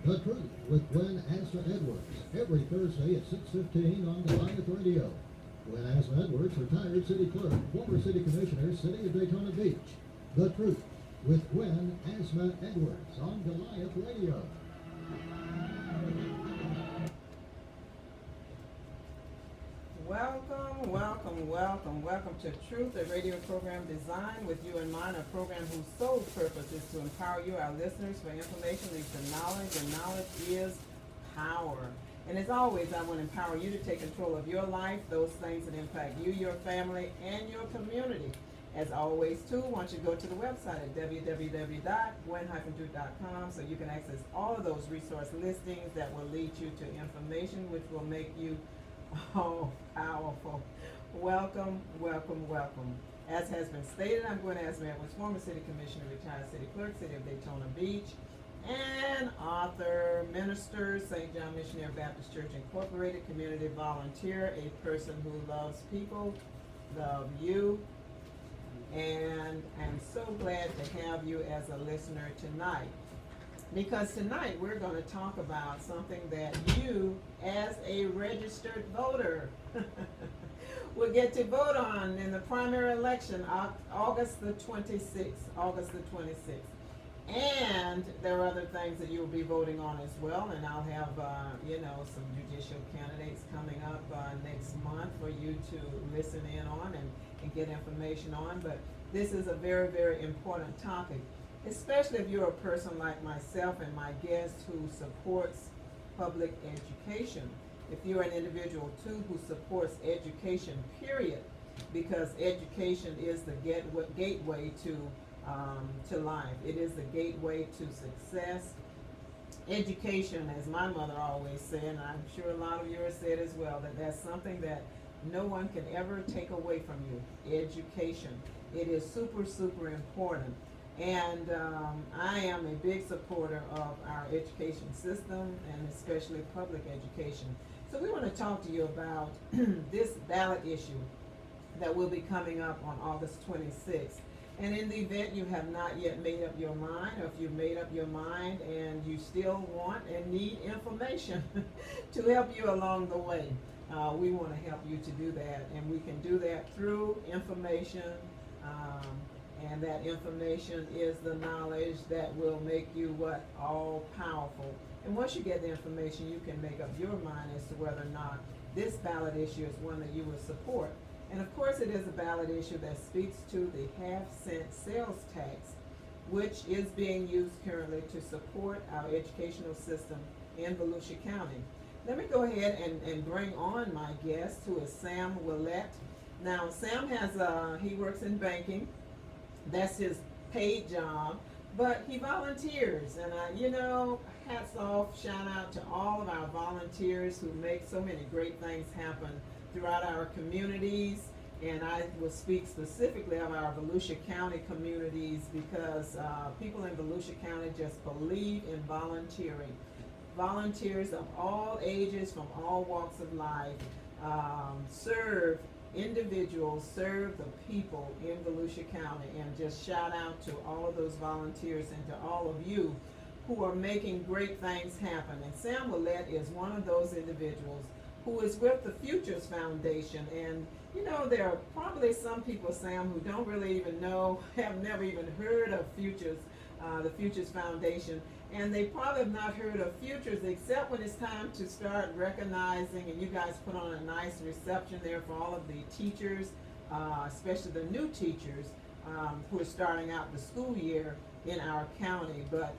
The Truth with Gwen Azama-Edwards, every Thursday at 6:15 on Goliath Radio. Gwen Azama-Edwards, retired city clerk, former city commissioner, City of Daytona Beach. The Truth with Gwen Azama-Edwards on Goliath Radio. Welcome to Truth, a radio program designed with you in mind, a program whose sole purpose is to empower you, our listeners, for information leads to knowledge, and knowledge is power. And as always, I want to empower you to take control of your life, those things that impact you, your family, and your community. As always, too, I want you to go to the website at www.gwen-truth.com so you can access all of those resource listings that will lead you to information which will make you powerful. Welcome. As has been stated, I'm Gwen Azama-Edwards, former city commissioner, retired city clerk, City of Daytona Beach, and author, minister, St. John Missionary Baptist Church Incorporated, community volunteer, a person who loves people, love you, and I'm so glad to have you as a listener tonight. Because tonight we're going to talk about something that you, as a registered voter, will get to vote on in the primary election, August the 26th. And there are other things that you'll be voting on as well, and I'll have, some judicial candidates coming up next month for you to listen in on and get information on. But this is a very, very important topic, especially if you're a person like myself and my guest who supports public education. If you're an individual too who supports education, period, because education is the gateway to life. It is the gateway to success. Education, as my mother always said, and I'm sure a lot of yours said as well, that's something that no one can ever take away from you. Education. It is super, super important. And I am a big supporter of our education system, and especially public education. So we want to talk to you about this ballot issue that will be coming up on August 26th. And in the event you have not yet made up your mind, or if you've made up your mind and you still want and need information to help you along the way, we want to help you to do that. And we can do that through information. And that information is the knowledge that will make you all powerful. And once you get the information, you can make up your mind as to whether or not this ballot issue is one that you would support. And of course, it is a ballot issue that speaks to the half-cent sales tax, which is being used currently to support our educational system in Volusia County. Let me go ahead and bring on my guest, who is Sam Willett. Now, Sam he works in banking. That's his paid job, but he volunteers, and hats off, shout out to all of our volunteers who make so many great things happen throughout our communities. And I will speak specifically of our Volusia County communities, because people in Volusia County just believe in volunteering. Volunteers of all ages, from all walks of life, serve individuals, serve the people in Volusia County. And just shout out to all of those volunteers and to all of you who are making great things happen. And Sam Willett is one of those individuals who is with the Futures Foundation. And there are probably some people, Sam, who don't really even know, have never even heard of Futures, the Futures Foundation. And they probably have not heard of Futures except when it's time to start recognizing, and you guys put on a nice reception there for all of the teachers, especially the new teachers who are starting out the school year in our county. But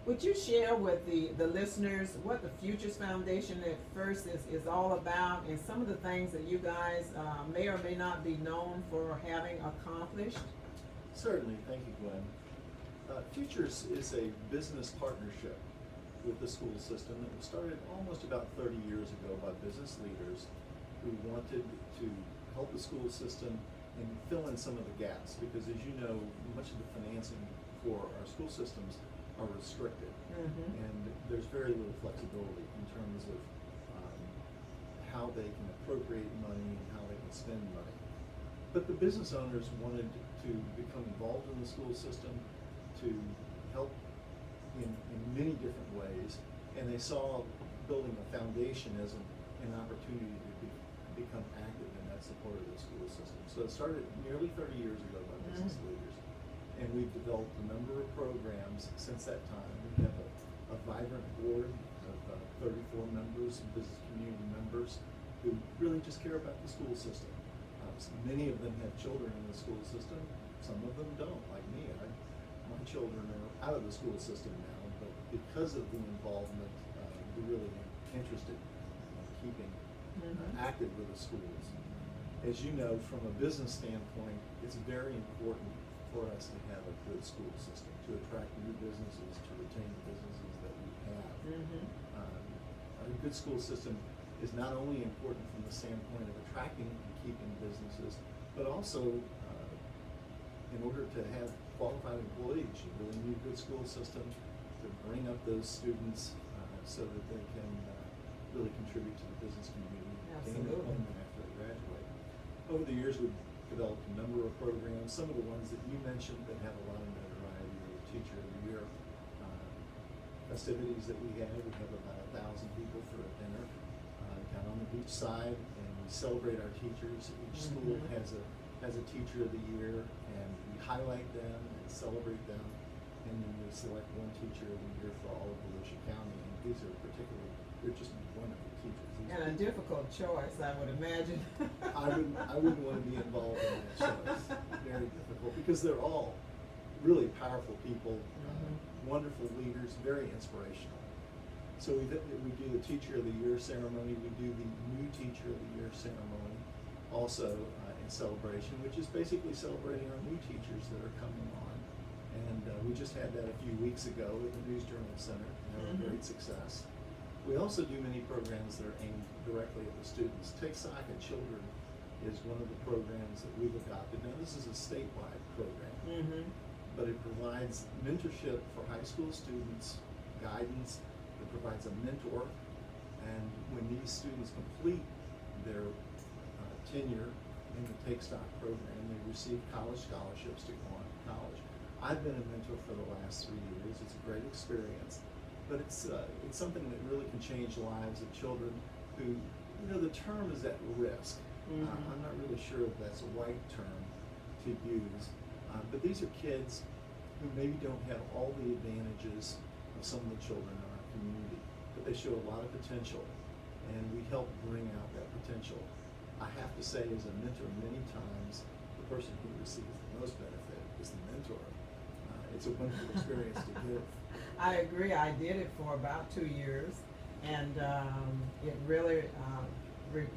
would you share with the listeners what the Futures Foundation at first is all about, and some of the things that you guys may or may not be known for having accomplished? Certainly. Thank you, Gwen. Futures is a business partnership with the school system that was started almost about 30 years ago by business leaders who wanted to help the school system and fill in some of the gaps, because as you know, much of the financing for our school systems are restricted. And there's very little flexibility in terms of how they can appropriate money and how they can spend money. But the business owners wanted to become involved in the school system, to help in many different ways, and they saw building a foundation as an opportunity to become active in that support of the school system. So it started nearly 30 years ago by business leaders, and we've developed a number of programs since that time. We have a vibrant board of 34 members, business community members, who really just care about the school system. Many of them have children in the school system. Some of them don't, like me. My children are out of the school system now, but because of the involvement, we're really interested in keeping active with the schools. As you know, from a business standpoint, it's very important for us to have a good school system, to attract new businesses, to retain the businesses that we have. A good school system is not only important from the standpoint of attracting and keeping businesses, but also in order to have qualified employees, you really need a good school system to bring up those students so that they can really contribute to the business community, gain employment after they graduate. Over the years, we've developed a number of programs. Some of the ones that you mentioned that have a lot of notoriety are the Teacher of the Year festivities that we have. We have about 1,000 people for a dinner down on the beach side, and we celebrate our teachers. Each school has a Teacher of the Year, and we highlight them and celebrate them, and then we select one Teacher of the Year for all of Volusia County. And these are particularly, they're just wonderful teachers. And a difficult choice, I would imagine. I wouldn't want to be involved in that choice. Very difficult, because they're all really powerful people, wonderful leaders, very inspirational. So we do the Teacher of the Year ceremony. We do the New Teacher of the Year ceremony, also in celebration, which is basically celebrating our new teachers that are coming on. And we just had that a few weeks ago at the News Journal Center, and had a great success. We also do many programs that are aimed directly at the students. Take Sock at Children is one of the programs that we've adopted. Now, this is a statewide program, but it provides mentorship for high school students, guidance. It provides a mentor, and when these students complete their tenure in the Take Stock program, they receive college scholarships to go on to college. I've been a mentor for the last 3 years. It's a great experience, but it's something that really can change the lives of children who, you know, the term is at risk. I'm not really sure if that's a right term to use, but these are kids who maybe don't have all the advantages of some of the children in our community, but they show a lot of potential, and we help bring out that potential. I have to say, as a mentor, many times the person who receives the most benefit is the mentor. It's a wonderful experience to give. I agree. I did it for about 2 years, and it really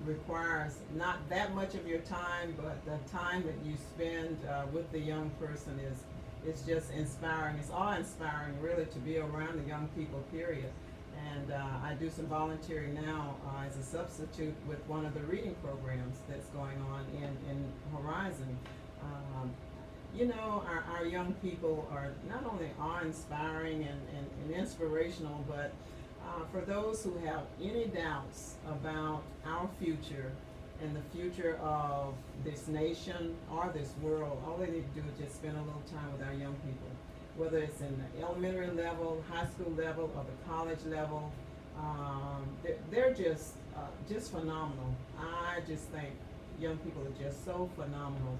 requires not that much of your time, but the time that you spend with the young person is just inspiring. It's awe-inspiring, really, to be around the young people, period. And I do some volunteering now as a substitute with one of the reading programs that's going on in Horizon. You know, our young people are not only awe-inspiring and inspirational, but for those who have any doubts about our future and the future of this nation or this world, all they need to do is just spend a little time with our young people, whether it's in the elementary level, high school level, or the college level. They're just phenomenal. I just think young people are just so phenomenal,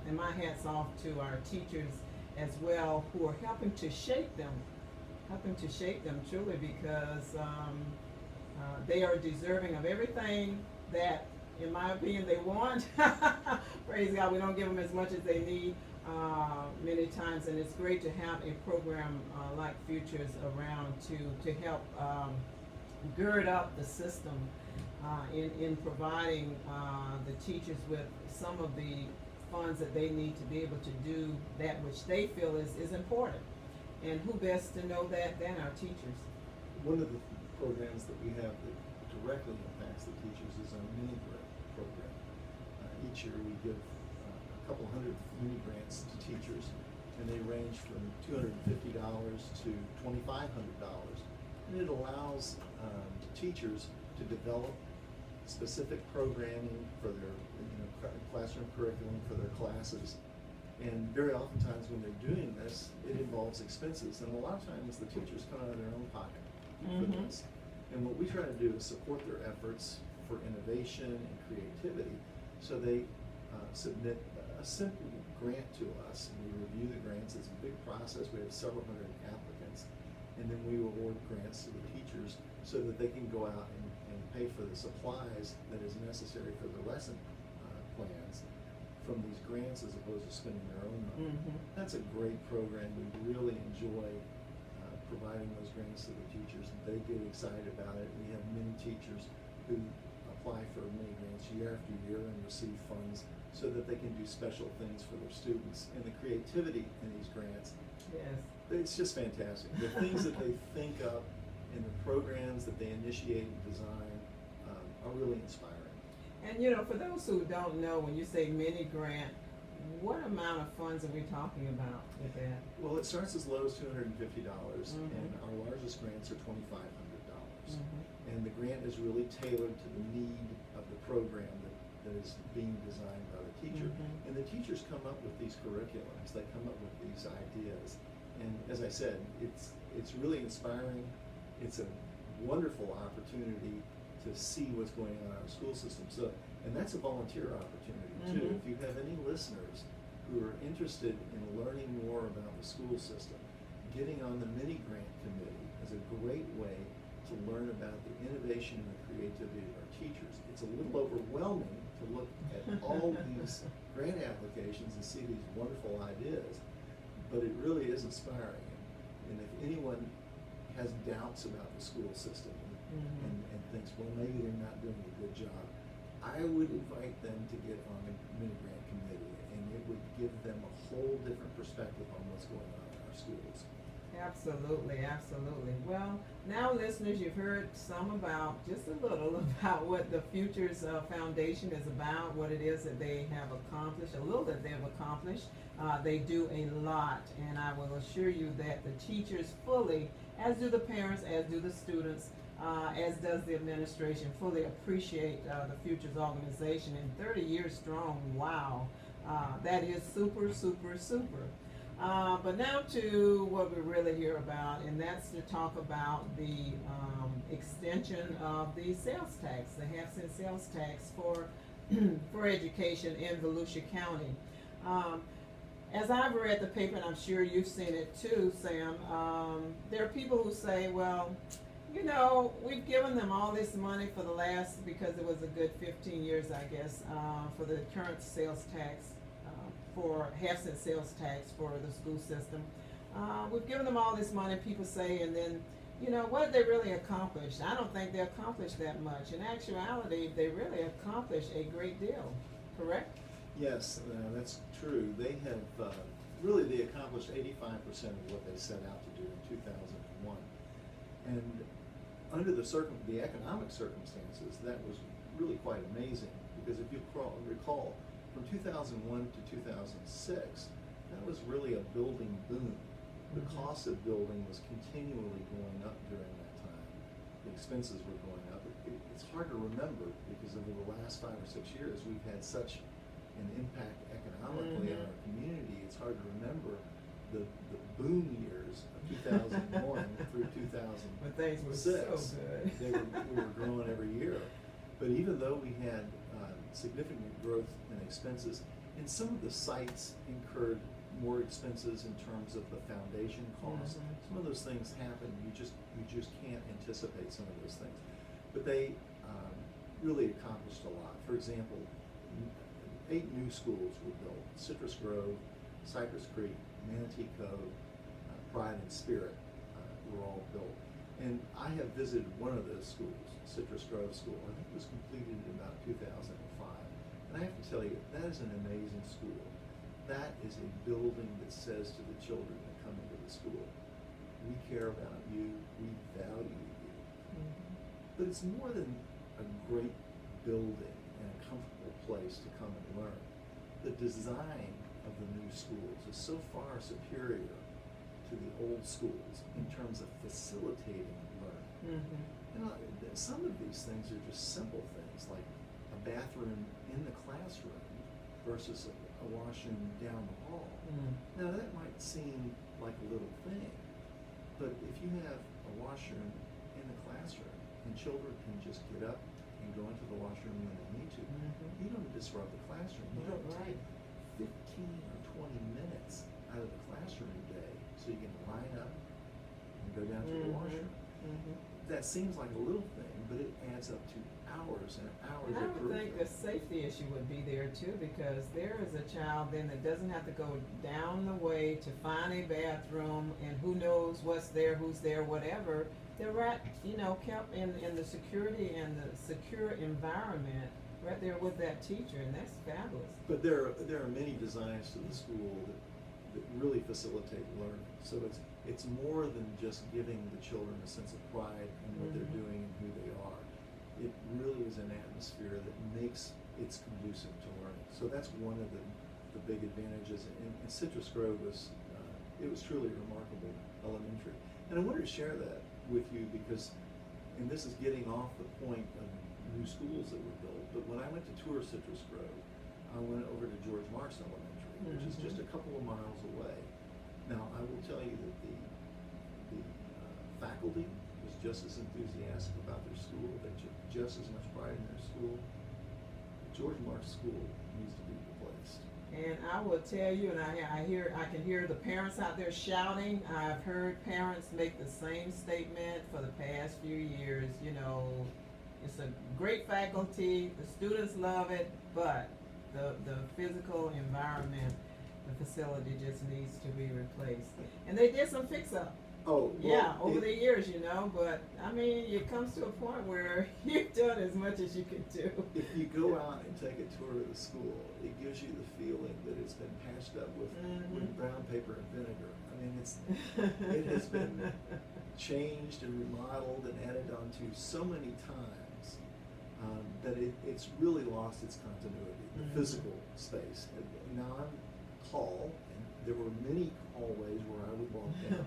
and my hat's off to our teachers as well, who are helping to shape them truly, because they are deserving of everything that, in my opinion, they want. Praise God, we don't give them as much as they need many times, and it's great to have a program like Futures around to help gird up the system in providing the teachers with some of the funds that they need to be able to do that which they feel is important. And who best to know that than our teachers? One of the programs that we have that directly impacts the teachers is our mini grant program. Each year we give a couple hundred mini grants to teachers, and they range from $250 to $2,500. And it allows teachers to develop specific programming for their classroom curriculum for their classes And very oftentimes when they're doing this, it involves expenses, and a lot of times the teachers come out of their own pocket for this. And what we try to do is support their efforts for innovation and creativity. So they submit a simple grant to us, and we review the grants. It's a big process. We have several hundred applicants, and then we award grants to the teachers so that they can go out and pay for the supplies that is necessary for the lesson plans from these grants, as opposed to spending their own money. That's a great program. We really enjoy providing those grants to the teachers. They get excited about it. We have many teachers who apply for many grants year after year and receive funds so that they can do special things for their students. And the creativity in these grants, it's just fantastic. The things that they think of and the programs that they initiate and design are really inspiring. And you know, for those who don't know, when you say mini grant, what amount of funds are we talking about with that? Well, it starts as low as $250, and our largest grants are $2,500. And the grant is really tailored to the need of the program that is being designed by the teacher. And the teachers come up with these curriculums, they come up with these ideas. And as I said, it's really inspiring. It's a wonderful opportunity to see what's going on in our school system. So, and that's a volunteer opportunity too. If you have any listeners who are interested in learning more about the school system, getting on the mini grant committee is a great way to learn about the innovation and the creativity of our teachers. It's a little overwhelming to look at all these grant applications and see these wonderful ideas, but it really is inspiring. And if anyone has doubts about the school system and thinks, well, maybe they're not doing a good job, I would invite them to get on the mini grant committee, and it would give them a whole different perspective on what's going on in our schools. Absolutely, absolutely. Well, now listeners, you've heard just a little about what the Futures Foundation is about, what it is that they have accomplished, a little that they have accomplished. They do a lot, and I will assure you that the teachers fully, as do the parents, as do the students, as does the administration, fully appreciate the Futures organization. And 30 years strong, wow, that is super, super, super. But now to what we're really here about, and that's to talk about the extension of the sales tax, the half-cent sales tax for education in Volusia County. As I've read the paper, and I'm sure you've seen it too, Sam, there are people who say, well, you know, we've given them all this money for the last, because it was a good 15 years, I guess, for the current sales tax, for half-cent sales tax for the school system. We've given them all this money, people say, and then, you know, what did they really accomplish? I don't think they accomplished that much. In actuality, they really accomplished a great deal, correct? Yes, that's true. They have, really, they accomplished 85% of what they set out to do in 2001. And under the economic circumstances, that was really quite amazing, because if you recall, from 2001 to 2006, that was really a building boom. The cost of building was continually going up during that time. The expenses were going up. It's hard to remember, because over the last 5 or 6 years, we've had such an impact economically on our community. It's hard to remember the boom years of 2001 through 2006. But things were so good. We were growing every year. But even though we had significant growth in expenses, and some of the sites incurred more expenses in terms of the foundation costs. Some of those things happen. You just can't anticipate some of those things. But they really accomplished a lot. For example, 8 new schools were built: Citrus Grove, Cypress Creek, Manatee Cove, Pride and Spirit were all built. And I have visited one of those schools, Citrus Grove School. I think it was completed in about 2005. And I have to tell you, that is an amazing school. That is a building that says to the children that come into the school, we care about you, we value you. But it's more than a great building and a comfortable place to come and learn. The design of the new schools is so far superior to the old schools in terms of facilitating learning. You know, some of these things are just simple things, like a bathroom in the classroom versus a a washroom down the hall. Mm. Now that might seem like a little thing, but if you have a washroom in the classroom and children can just get up and go into the washroom when they need to, you don't disrupt the classroom. You don't Right. take 15 or 20 minutes out of the classroom day so you can line up and go down to the washroom. That seems like a little thing, but it adds up to hours and hours And I of would think curriculum. a safety issue would be there too, because there is a child then that doesn't have to go down the way to find a bathroom, and who knows what's there, who's there, whatever. They're right, kept in the security and the secure environment, right there with that teacher, and that's fabulous. But there are many designs to the school that really facilitate learning. So it's more than just giving the children a sense of pride in what they're doing and who they are. It really is an atmosphere that makes it's conducive to learning. So that's one of the big advantages. And Citrus Grove it was truly remarkable elementary. And I wanted to share that with you because, and this is getting off the point of new schools that were built, but when I went to tour Citrus Grove, I went over to George Marks Elementary, which is just a couple of miles away. Now, I will tell you that the faculty was just as enthusiastic about their school. They took just as much pride in their school. George Marks School needs to be replaced. And I will tell you, and I can hear the parents out there shouting. I've heard parents make the same statement for the past few years. It's a great faculty, the students love it, but the physical environment, the facility just needs to be replaced. And they did some fix-up. Oh, Yeah, over the years, but I mean, it comes to a point where you've done as much as you can do. If you go out and take a tour of the school, it gives you the feeling that it's been patched up with brown paper and vinegar. I mean, it has been changed and remodeled and added onto so many times that it's really lost its continuity, the physical space. And now I'm tall, and there were many hallways where I would walk down.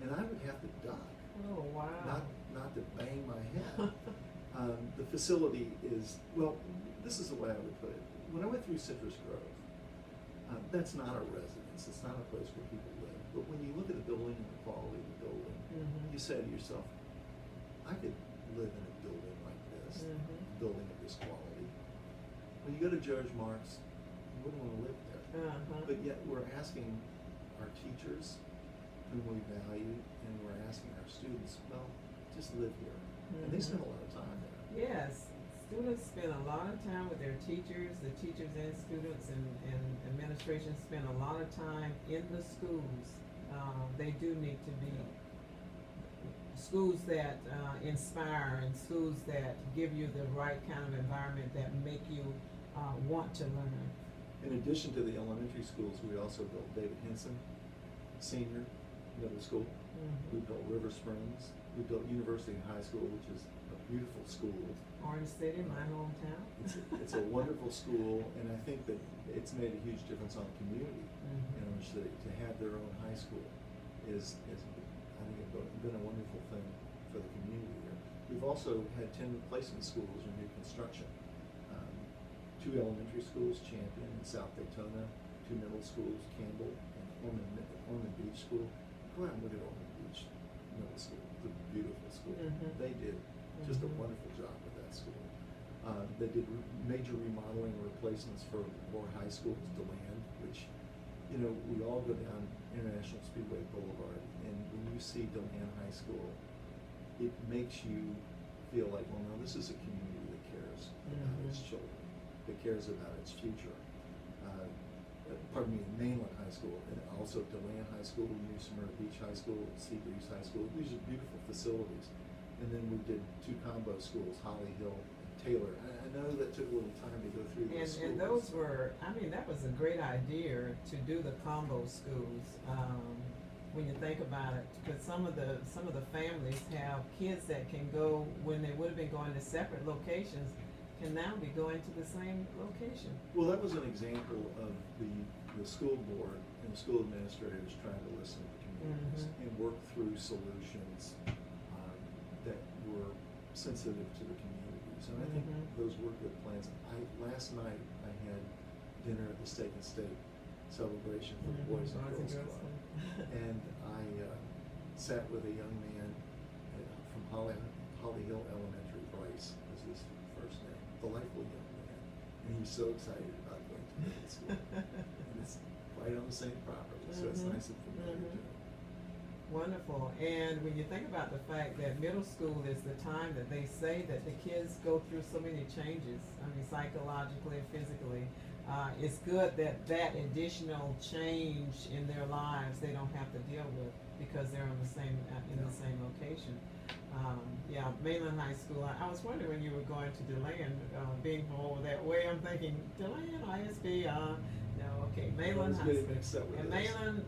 And I would have to duck. Oh, wow. Not to bang my head. The facility is, well, this is the way I would put it. When I went through Citrus Grove, that's not a residence. It's not a place where people live. But when you look at the building and the quality of the building, you say to yourself, I could live in a building like this, a building of this quality. When you go to George Marks, you wouldn't want to live there. But yet we're asking our teachers, whom we value, and we're asking our students, well, just live here. And they spend a lot of time there. Yes, students spend a lot of time with their teachers. The teachers and students and administration spend a lot of time in the schools. They do need to be schools that inspire, and schools that give you the right kind of environment that make you want to learn. In addition to the elementary schools, we also built David Henson Senior Middle School. We built River Springs. We built University High School, which is a beautiful school. Orange City, my hometown. It's a wonderful school, and I think that it's made a huge difference on the community in Orange City. To have their own high school is I think, been a wonderful thing for the community there. We've also had 10 replacement schools in new construction. 2 elementary schools, Champion and South Daytona, 2 middle schools, Campbell and Ormond Beach School. Go out and look at Ormond Beach Middle School. It's a beautiful school. They did just a wonderful job with that school. They did major remodeling and replacements for more high schools, DeLand, which, we all go down International Speedway Boulevard, and when you see DeLand High School, it makes you feel like, well, no, this is a community that cares about its children, that cares about its future. Mainland High School, and also DeLand High School, New Smyrna Beach High School, Seabreeze High School. These are beautiful facilities. And then we did 2 combo schools, Holly Hill and Taylor. I know that took a little time to go through those schools. And those were, that was a great idea to do the combo schools. When you think about it, because some of the families have kids that can go when they would have been going to separate locations, can now be going to the same location. Well, that was an example of the school board and the school administrators trying to listen to the communities and work through solutions that were sensitive to the communities. And I think those were good plans. Last night I had dinner at the Steak and Steak celebration for the Boys and Girls Club. And I sat with a young man from Holly Hill Elementary. Bryce was his first name. Delightful young man. And he was so excited about going to middle school. And it's right on the same property, so it's nice and familiar to him. Wonderful. And when you think about the fact that middle school is the time that they say that the kids go through so many changes, I mean, psychologically and physically, it's good that that additional change in their lives they don't have to deal with because they're in the same location. Yeah, Mainland High School. I was wondering when you were going to DeLand, being from over that way. I'm thinking DeLand ISB. No, okay, Mainland High School. And Mainland,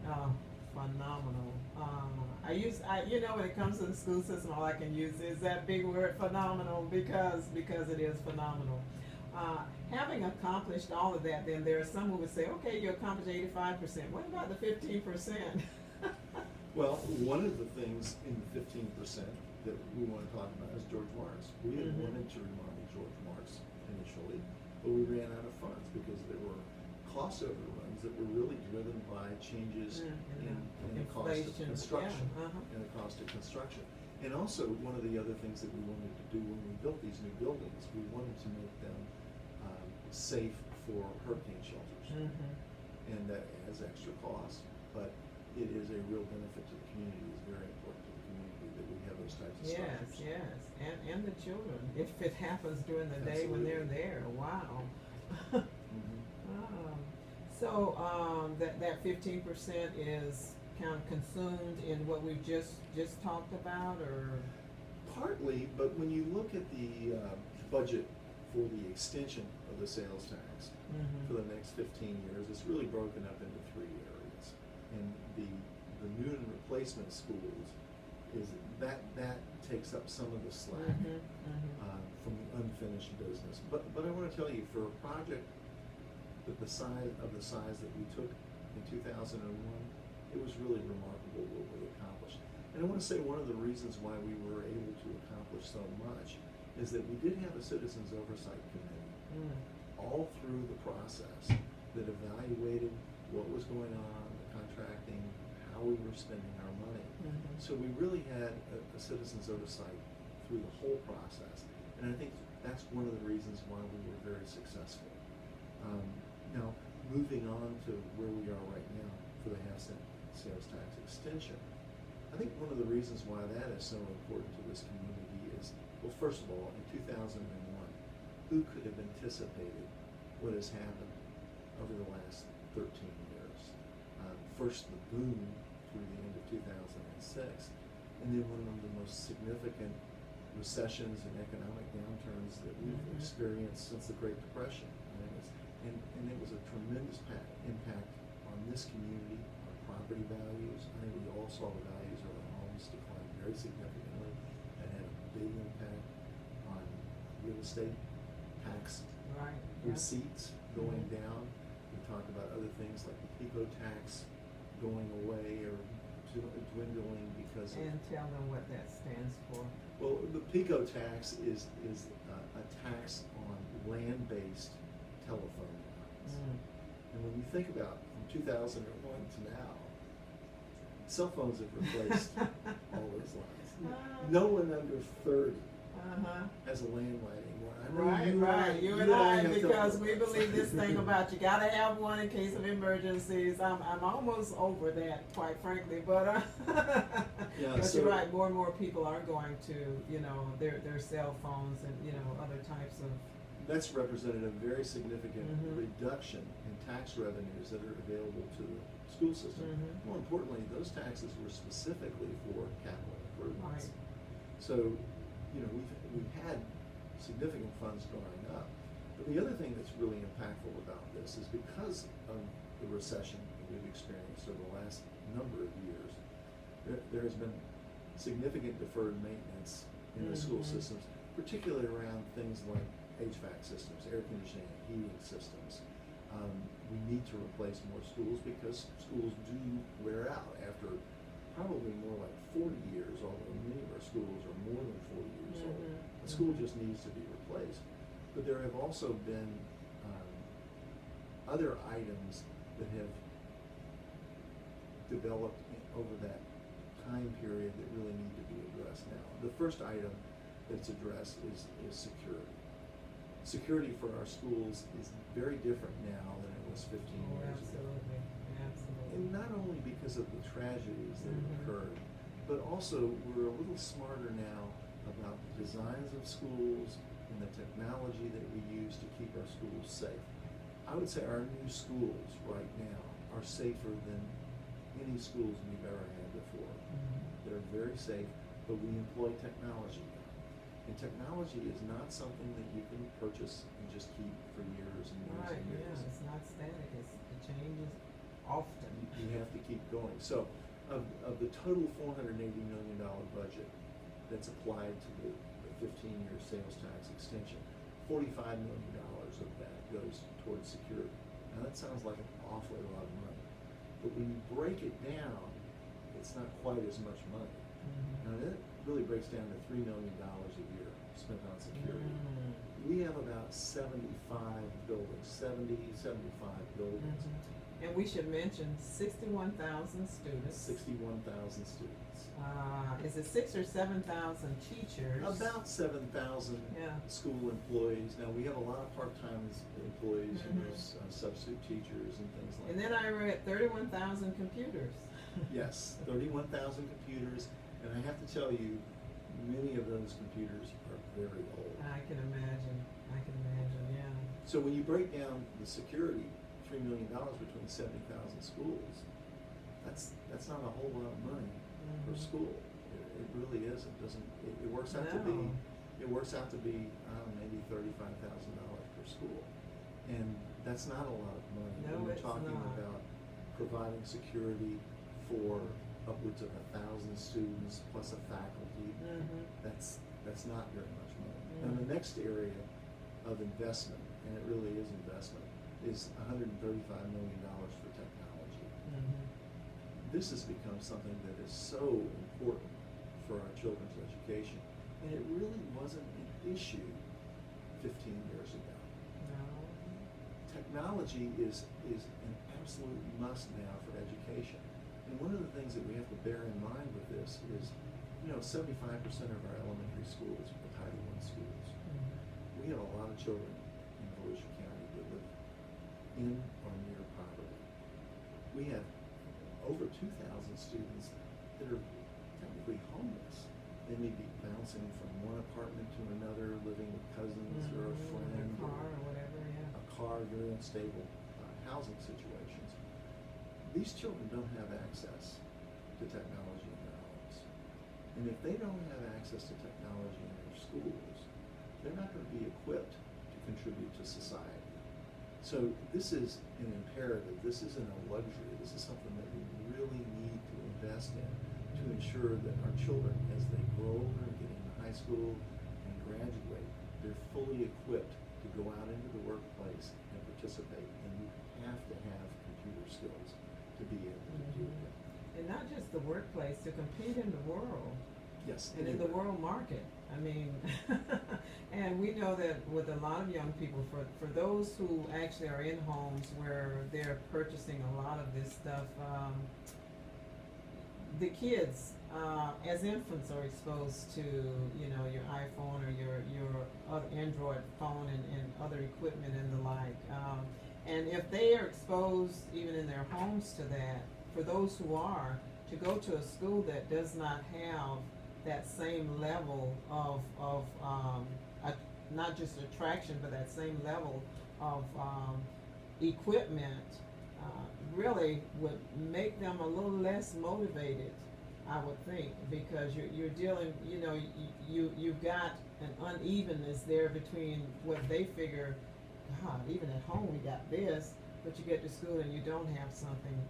phenomenal. You know, when it comes to the school system, all I can use is that big word, phenomenal, because it is phenomenal. Having accomplished all of that, then there are some who would say, okay, you accomplished 85%. What about the 15%? Well, one of the things in the 15% that we want to talk about is George Marks. We had wanted to remodel George Marks initially, but we ran out of funds because there were cost overruns that were really driven by changes in the cost of construction. And the cost of construction. And also, one of the other things that we wanted to do when we built these new buildings, we wanted to make them safe for hurricane shelters. And that has extra cost, but it is a real benefit to the community. It's very important to the community that we have those types of structures. Yes, and the children, if it happens during the day when they're there. Wow. So that 15% is kind of consumed in what we've just talked about, or partly, but when you look at the budget for the extension of the sales tax for the next 15 years, it's really broken up into 3 areas. And the new and replacement schools is that takes up some of the slack from the unfinished business. But I want to tell you, for a project that the size that we took in 2001, it was really remarkable what we accomplished. And I want to say one of the reasons why we were able to accomplish so much is that we did have a citizens oversight committee all through the process that evaluated what was going on, the contracting, how we were spending our money. So we really had a citizens oversight through the whole process. And I think that's one of the reasons why we were very successful. Now, moving on to where we are right now for the half-cent sales tax extension, I think one of the reasons why that is so important to this community is, well, first of all, in 2001, who could have anticipated what has happened over the last 13 years? First, the boom through the end of 2006, and then one of the most significant recessions and economic downturns that we've experienced since the Great Depression. And it was a tremendous impact on this community, our property values. I think we all saw the values of our homes decline very significantly. That had a big impact on real estate tax receipts going down. We talked about other things like the PICO tax going away or dwindling because and tell them what that stands for. Well, the PICO tax is a tax on land-based telephone lines. And when you think about from 2001 to now, cell phones have replaced all those lines. No one under 30 has a landline anymore. Right. You and I, because we believe this thing about you gotta have one in case of emergencies. I'm almost over that, quite frankly, but but you're right. More and more people are going to their cell phones and other types of. That's represented a very significant reduction in tax revenues that are available to the school system. More importantly, those taxes were specifically for capital improvements. So, we've had significant funds going up. But the other thing that's really impactful about this is because of the recession that we've experienced over the last number of years, there has been significant deferred maintenance in the school systems, particularly around things like HVAC systems, air conditioning, heating systems. We need to replace more schools because schools do wear out after probably more like 40 years, although many of our schools are more than 40 years old. The school just needs to be replaced. But there have also been other items that have developed over that time period that really need to be addressed now. The first item that's addressed is security. Security for our schools is very different now than it was 15 years ago. Absolutely. And not only because of the tragedies that have occurred, but also we're a little smarter now about the designs of schools and the technology that we use to keep our schools safe. I would say our new schools right now are safer than any schools we've ever had before. They're very safe, but we employ technology now. And technology is not something that you can purchase and just keep for years and years Right, and years. yeah, it's not static, it changes often. You have to keep going. So, of the total $480 million budget that's applied to the 15-year sales tax extension, $45 million of that goes towards security. Now that sounds like an awfully lot of money, but when you break it down, it's not quite as much money. Now that really breaks down to $3 million a year spent on security. We have about 75 buildings, 75 buildings. And we should mention 61,000 students. 61,000 students. Is it 6,000 or 7,000 teachers? About 7,000 school employees. Now, we have a lot of part-time employees, and there's substitute teachers and things like that. And then I read 31,000 computers. Yes, 31,000 computers, and I have to tell you, many of those computers are very old. I can imagine, yeah. So when you break down the security, $3 million between 70,000 schools, that's not a whole lot of money per school. It really isn't. It works out to be, I don't know, maybe $35,000 per school, and that's not a lot of money. No, when you're it's talking not. about providing security for upwards of 1,000 students plus a faculty. That's not very much money. And the next area of investment, and it really is investment, is $135 million for technology. This has become something that is so important for our children's education, and it really wasn't an issue 15 years ago. No. Technology is an absolute must now for education. And one of the things that we have to bear in mind with this is, 75% of our elementary schools are Title I schools. We have a lot of children in Volusia County that live in or near poverty. We have over 2,000 students that are technically homeless. They may be bouncing from one apartment to another, living with cousins or a friend, A car or whatever, yeah. a car, very unstable housing situations. These children don't have access to technology in their homes. And if they don't have access to technology in their schools, they're not going to be equipped to contribute to society. So this is an imperative. This isn't a luxury. This is something that we really need to invest in to ensure that our children, as they grow older and get into high school and graduate, they're fully equipped to go out into the workplace and participate. And you have to have computer skills to be able to do that. And not just the workplace, to compete in the world. Yes. And in the world market. I mean, and we know that with a lot of young people, for those who actually are in homes where they're purchasing a lot of this stuff, the kids, as infants, are exposed to, your iPhone or your other Android phone and other equipment and the like. And if they are exposed even in their homes to that, for those who are, to go to a school that does not have that same level of not just attraction, but that same level of equipment, really would make them a little less motivated, I would think, because you're dealing, you've got an unevenness there between what they figure, God, even at home we got this, but you get to school and you don't have something.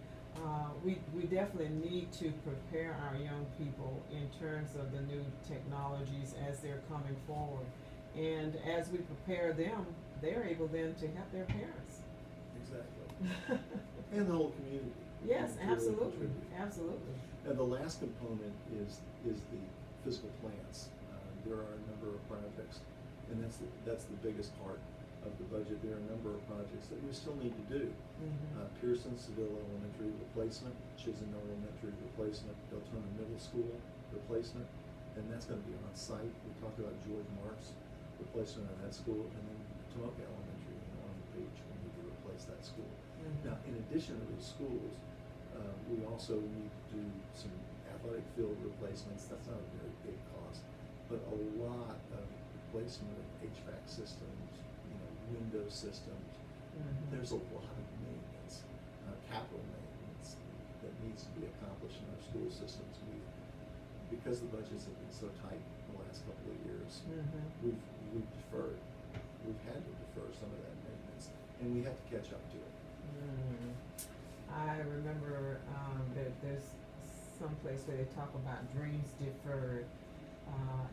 We definitely need to prepare our young people in terms of the new technologies as they're coming forward. And as we prepare them, they're able then to help their parents. Exactly. And the whole community. Yes, absolutely, contribute. absolutely. And the last component is the physical plants. There are a number of projects, and that's the biggest part of the budget, there are a number of projects that we still need to do. Mhm. Pearson Seville Elementary replacement, Chisholm Elementary replacement, Deltona Middle School replacement, and that's going to be on site. We talked about George Marks replacement of that school, and then Tomoka Elementary in Ormond Beach, we need to replace that school. Mhm. Now, in addition to those schools, we also need to do some athletic field replacements. That's not a very big cost, but a lot of replacement of HVAC systems, window systems. Mhm. There's a lot of maintenance, capital maintenance that needs to be accomplished in our school systems. Because the budgets have been so tight the last couple of years, Mhm. we've deferred. We've had to defer some of that maintenance, and we have to catch up to it. Mm. I remember that there's some place where they talk about dreams deferred.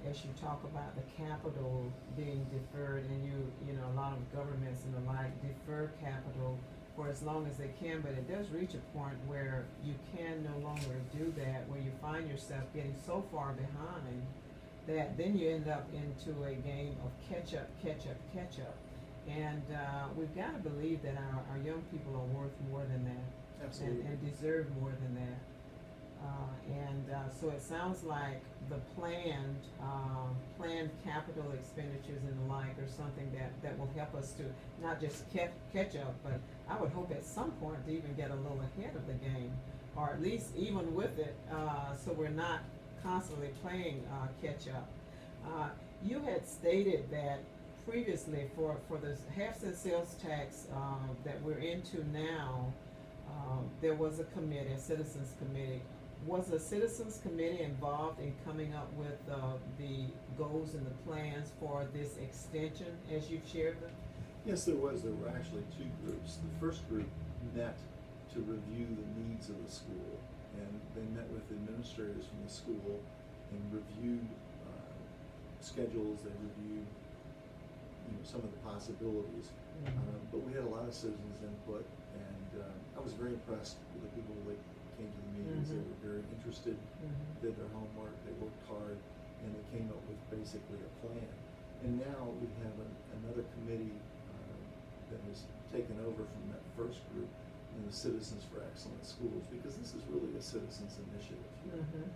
As you talk about the capital being deferred, and a lot of governments and the like defer capital for as long as they can, but it does reach a point where you can no longer do that, where you find yourself getting so far behind that then you end up into a game of catch up. And we've got to believe that our young people are worth more than that. Absolutely. And deserve more than that. So it sounds like the planned capital expenditures and the like are something that will help us to not just catch up, but I would hope at some point to even get a little ahead of the game, or at least even with it, so we're not constantly playing catch up. You had stated that previously for the half-cent sales tax that we're into now, there was a committee, a citizens committee. Was a citizens committee involved in coming up with the goals and the plans for this extension as you've shared them? Yes, there was. There were actually two groups. The first group met to review the needs of the school, and they met with administrators from the school and reviewed schedules. They reviewed some of the possibilities. Mhm. But we had a lot of citizens input, and I was very impressed with the people that came to the meetings. They Mhm. were very interested, Mhm. did their homework, they worked hard, and they came up with basically a plan. And now we have another committee that was taken over from that first group, the Citizens for Excellent Schools, because this is really a citizens initiative here. Mhm.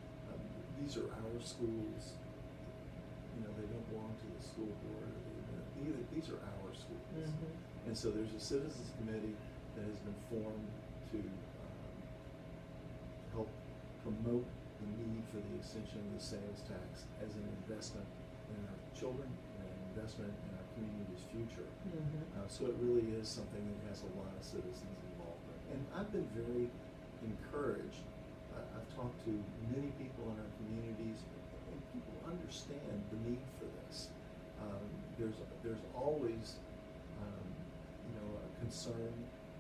These are our schools. They don't belong to the school board or these are our schools. Mhm. And so there's a citizens committee that has been formed to help promote the need for the extension of the sales tax as an investment in our children and an investment in our community's future. Mhm. So it really is something that has a lot of citizens involvement. And I've been very encouraged. I've talked to many people in our communities, and people understand the need for this. There's always a concern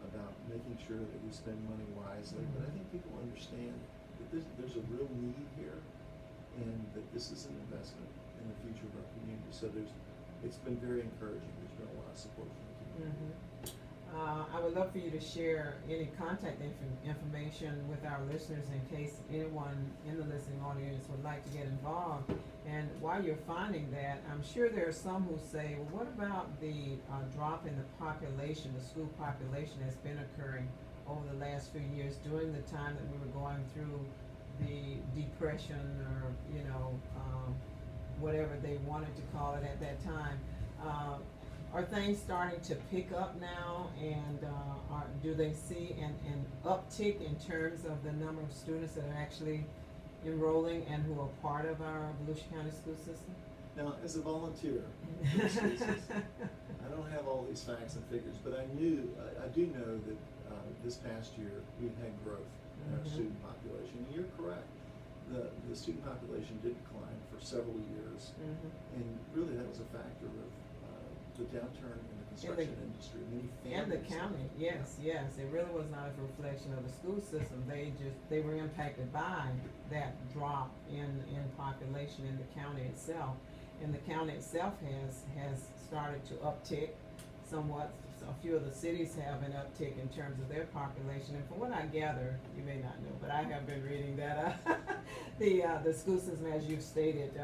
about making sure that we spend money wisely, but I think people understand that there's a real need here, and that this is an investment in the future of our community. So it's been very encouraging. There's been a lot of support from the community. I would love for you to share any contact information with our listeners in case anyone in the listening audience would like to get involved. And while you're finding that, I'm sure there are some who say, well, what about the drop in the population, the school population that's been occurring over the last few years during the time that we were going through the depression or, whatever they wanted to call it at that time. Are things starting to pick up now, and do they see an uptick in terms of the number of students that are actually enrolling and who are part of our Volusia County school system? Now, as a volunteer for the school system, I don't have all these facts and figures, but I do know that this past year we've had growth in our student population. And you're correct. The student population did decline for several years, and really that was a factor of the downturn in the construction industry. Many families. And the county, yes. It really was not a reflection of the school system. They were impacted by that drop in population in the county itself. And the county itself has started to uptick somewhat. A few of the cities have an uptick in terms of their population. And from what I gather, you may not know, but I have been reading that the school system, as you've stated,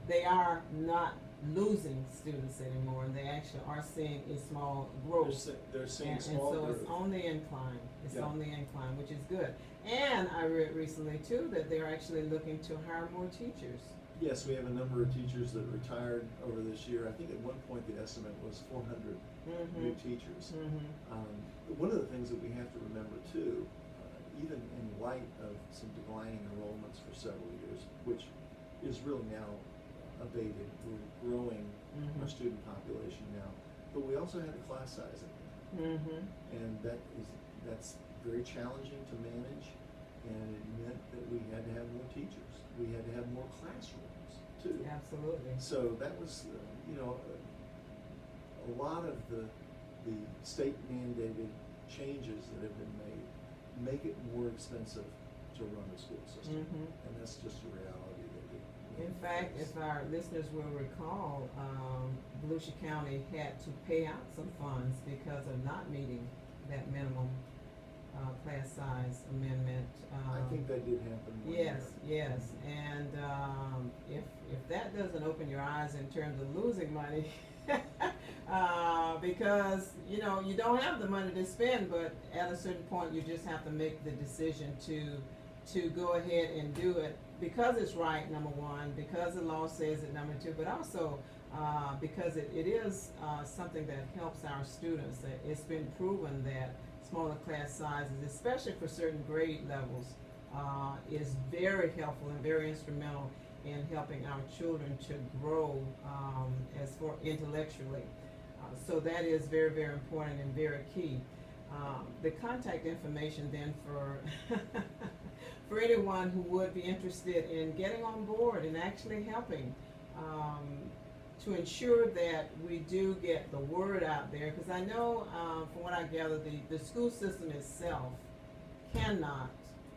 they are not losing students anymore. They actually are seeing a small growth. They're seeing And small so growth. it's on the incline. It's Yeah. on the incline, which is good. And I read recently too that they're actually looking to hire more teachers. Yes, we have a number of teachers that retired over this year. I think at one point the estimate was 400 new teachers. One of the things that we have to remember too, even in light of some declining enrollments for several years, which is really now abated, we're growing our student population now, but we also had a class sizing. And that's very challenging to manage, and it meant that we had to have more teachers. We had to have more classrooms too. Absolutely. So that was, a lot of the state mandated changes that have been made make it more expensive to run a school system. And that's just a reality that we In fact, face. if our listeners will recall, Volusia County had to pay out some funds because of not meeting that minimum class size amendment. I think that did happen one Yes, year. yes, and if that doesn't open your eyes in terms of losing money, because you don't have the money to spend, but at a certain point you just have to make the decision to go ahead and do it because it's right, number one, because the law says it, number two, but also because it is something that helps our students. It's been proven that smaller class sizes, especially for certain grade levels, is very helpful and very instrumental in helping our children to grow as for intellectually. So that is very, very important and very key. The contact information then for for anyone who would be interested in getting on board and actually helping to ensure that we do get the word out there, because I know from what I gather the school system itself cannot,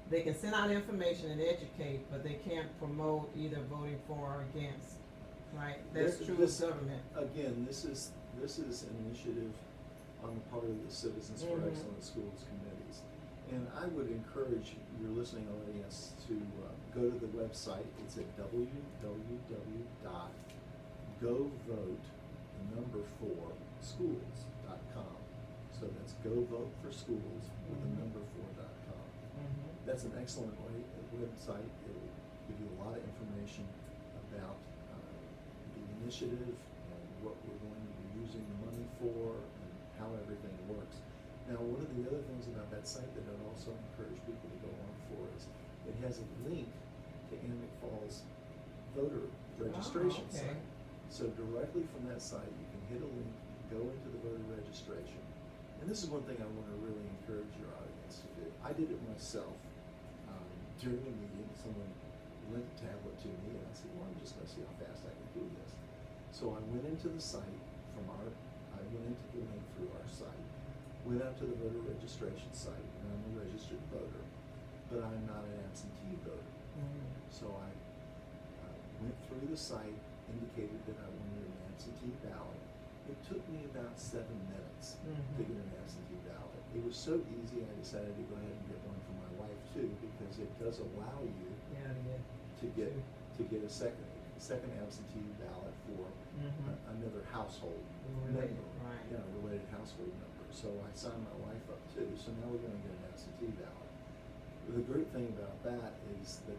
they can send out information and educate, but they can't promote either voting for or against, right? That's true of government. Again, this is an initiative on the part of the Citizens for Excellent Schools committees. And I would encourage your listening audience to go to the website. It's at www.govote4schools.com. So that's govoteforschools4.com. That's an excellent website. It will give you a lot of information about the initiative and what we're going to be using the money for and how everything works. Now, one of the other things about that site that I'd also encourage people to go on for is it has a link to Amic Falls voter registration okay. site. So directly from that site, you can hit a link, go into the voter registration. And this is one thing I want to really encourage your audience to do. I did it myself. During a meeting, someone lent a tablet to me, and I said, well, I'm just going to see how fast I can do this. So I went into the site I went into the link through our site, went out to the voter registration site, and I'm a registered voter, but I'm not an absentee voter. So I went through the site, indicated that I wanted an absentee ballot. It took me about 7 minutes to get an absentee ballot. It was so easy, I decided to go ahead and get one for my wife too, because it does allow you to get a second absentee ballot for another household Related, member, right. related household member. So I signed my wife up too. So now we're going to get an absentee ballot. The great thing about that is that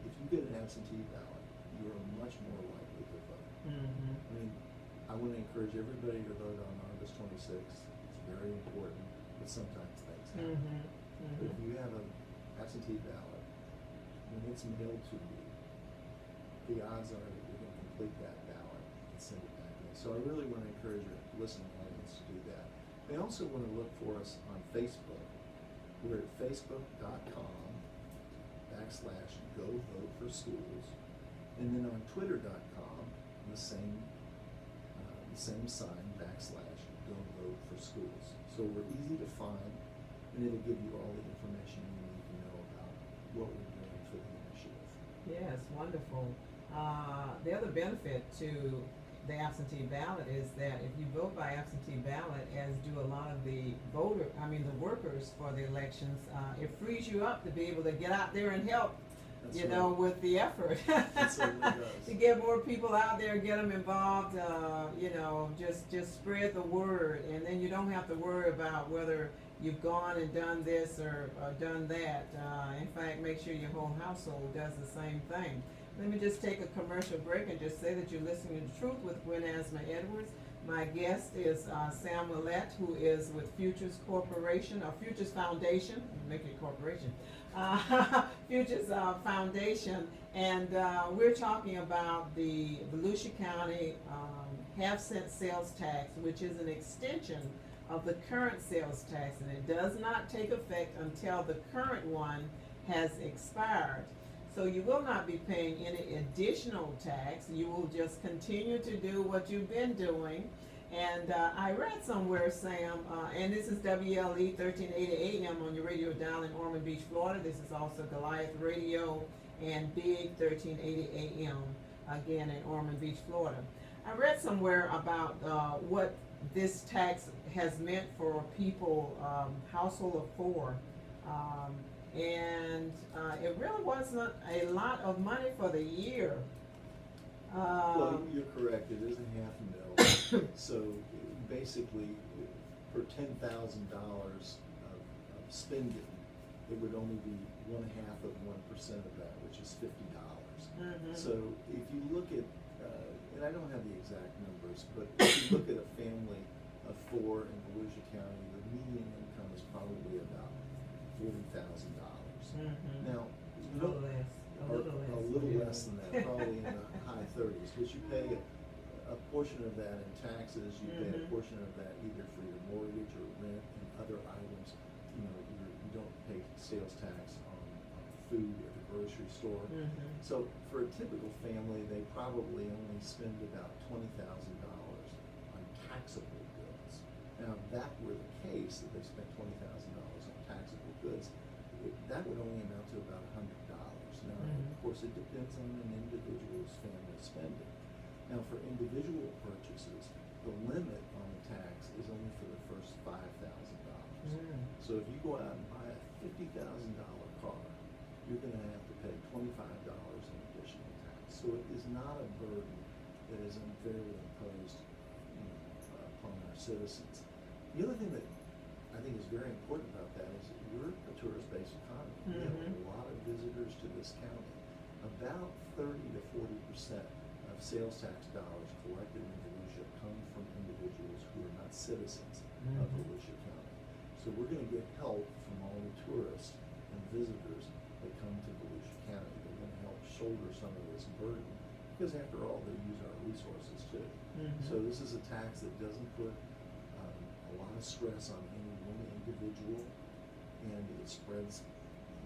if you get an absentee ballot, you're much more likely to vote. I mean, I want to encourage everybody to vote on August 26th. It's very important, but sometimes things happen. But if you have an absentee ballot, when it's mailed to you, the odds are that you're going to complete that ballot and send it back in. So I really want to encourage your listening audience to do that. They also want to look for us on Facebook. We're at facebook.com/GoVoteForSchools. And then on Twitter.com, the same sign, /GoVoteForSchools. So we're easy to find, and it'll give you all the information you need to know about what we're doing for the initiative. Yes, wonderful. The other benefit to the absentee ballot is that if you vote by absentee ballot, as do a lot of the the workers for the elections, it frees you up to be able to get out there and help That's you know, right. with the effort. It certainly does. To get more people out there, get them involved, you know, just spread the word, and then you don't have to worry about whether you've gone and done this or done that. In fact, make sure your whole household does the same thing. Let me just take a commercial break and just say that you're listening to The Truth with Gwen Azama-Edwards. My guest is Sam Willett, who is with Futures Corporation, or Futures Foundation, make it corporation, Futures Foundation, and we're talking about the Volusia County half-cent sales tax, which is an extension of the current sales tax, and it does not take effect until the current one has expired. So you will not be paying any additional tax. You will just continue to do what you've been doing. And I read somewhere, Sam, and this is WLE 1380 AM on your radio dial in Ormond Beach, Florida. This is also Goliath Radio and Big 1380 AM, again in Ormond Beach, Florida. I read somewhere about what this tax has meant for people, household of four. And it really wasn't a lot of money for the year. Well, you're correct, it is a $500,000. So basically, for $10,000 of spending, it would only be 1/2 of 1% of that, which is $50. Mm-hmm. So if you look at, and I don't have the exact numbers, but if you look at a family of four in Volusia County, the median income is probably about $40,000. Mm-hmm. Now, A little less. a little less than that, probably in the high 30s, but you pay a portion of that in taxes, you pay a Mhm. portion of that either for your mortgage or rent and other items. You know, you don't pay sales tax on food at the grocery store. Mm-hmm. So for a typical family, they probably only spend about $20,000 on taxable goods. Now, if that were the case, that they spent $20,000 on taxable goods, that would only amount to about $100. Now, of course, it depends on an individual's family spending. Now, for individual purchases, the limit on the tax is only for the first $5,000. Mm. So if you go out and buy a $50,000 car, you're going to have to pay $25 in additional tax. So it is not a burden that is unfairly imposed, upon our citizens. The other thing that I think is very important about that is we're a tourist-based economy. We have a lot of visitors to this county. About 30 to 40% of sales tax dollars collected in Volusia come from individuals who are not citizens of Volusia County. So we're going to get help from all the tourists and visitors that come to Volusia County. They're going to help shoulder some of this burden because, after all, they use our resources too. So this is a tax that doesn't put a lot of stress on any one individual, and it spreads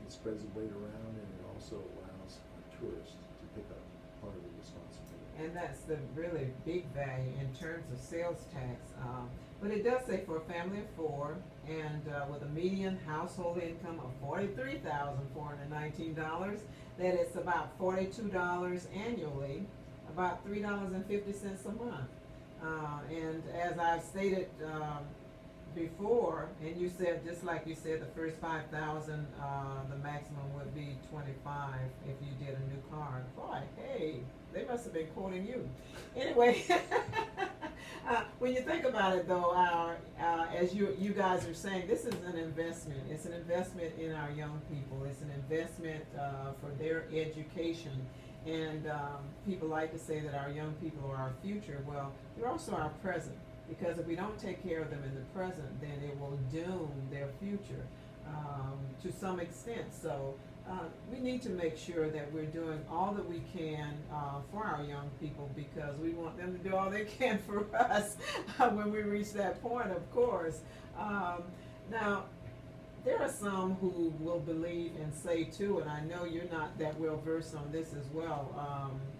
the weight around, and it also allows tourists to pick up part of the responsibility. And that's the really big value in terms of sales tax. But it does say for a family of four and with a median household income of $43,419, that it's about $42 annually, about $3.50 a month. And as I've stated before, and you said, just like you said, the first 5,000, the maximum would be 25 if you did a new car. Boy, hey, they must have been quoting you. Anyway, when you think about it, though, as you guys are saying, this is an investment. It's an investment in our young people. It's an investment for their education. And people like to say that our young people are our future. Well, they're also our present. Because if we don't take care of them in the present, then it will doom their future to some extent. So we need to make sure that we're doing all that we can for our young people, because we want them to do all they can for us when we reach that point, of course. Now, there are some who will believe and say too, and I know you're not that well versed on this as well.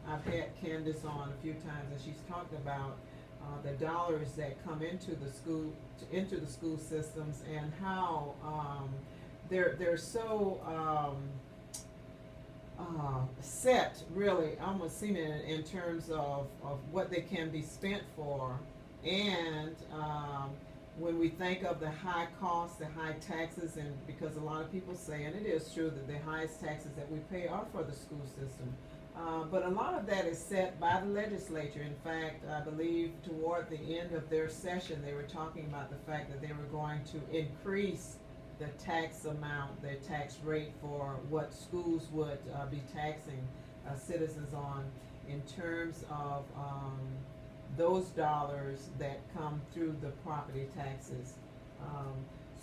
I've had Candace on a few times, and she's talked about the dollars that come into the school systems, and how they're so set, really, almost seeming in terms of what they can be spent for, and when we think of the high costs, the high taxes, and because a lot of people say, and it is true, that the highest taxes that we pay are for the school system. But a lot of that is set by the legislature. In fact, I believe toward the end of their session, they were talking about the fact that they were going to increase the tax amount, the tax rate for what schools would be taxing citizens on in terms of those dollars that come through the property taxes.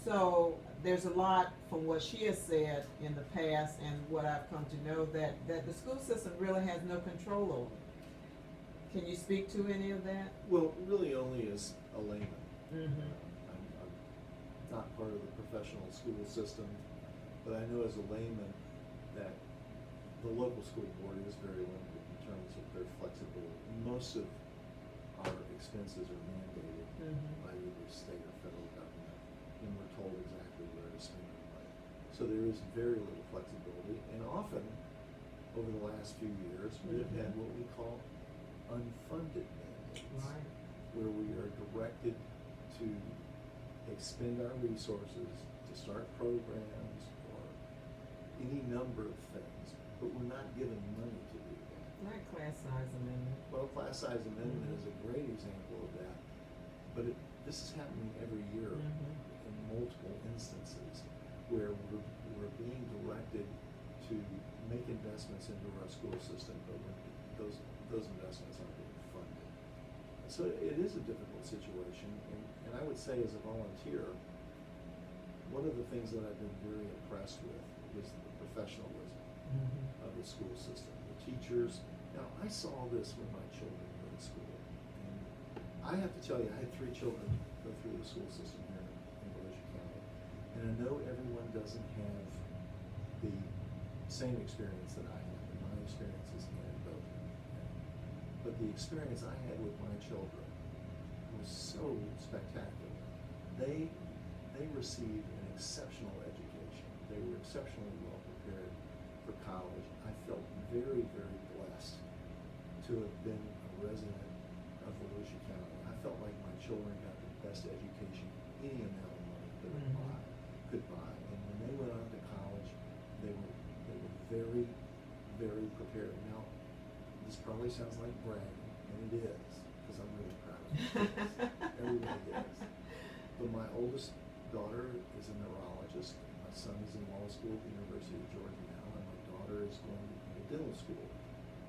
So there's a lot from what she has said in the past and what I've come to know that the school system really has no control over. Can you speak to any of that? Well, really only as a layman. Mm-hmm. I'm not part of the professional school system, but I know as a layman that the local school board is very limited in terms of their flexibility. Most of our expenses are mandated by either state or federal government, and we're told exactly where to spend our money. So there is very little flexibility, and often, over the last few years, we have had what we call unfunded mandates, Right. where we are directed to expend our resources to start programs or any number of things, but we're not given money to do that. Like class size amendment. Well, class size amendment is a great example of that, but this is happening every year in multiple instances where we're being directed to make investments into our school system, but those investments aren't being funded. So it is a difficult situation, and I would say as a volunteer, one of the things that I've been very impressed with is the professionalism of the school system. The teachers, now I saw this when my children were in school, and I have to tell you, I had 3 children go through the school system here in Volusia County, and I know everyone doesn't have the same experience that I have, and my experience is anecdotal. But the experience I had with my children was so spectacular. They received an exceptional education. They were exceptionally well prepared for college. I felt very, very blessed to have been a resident of Volusia County. I felt like my children got the best education any amount of money could buy. And when they went on to college, they were very, very prepared. Now, this probably sounds like bragging, and it is, because I'm really proud of it. Everybody is. But my oldest daughter is a neurologist. My son is in law school at the University of Georgia now, and my daughter is going to dental school.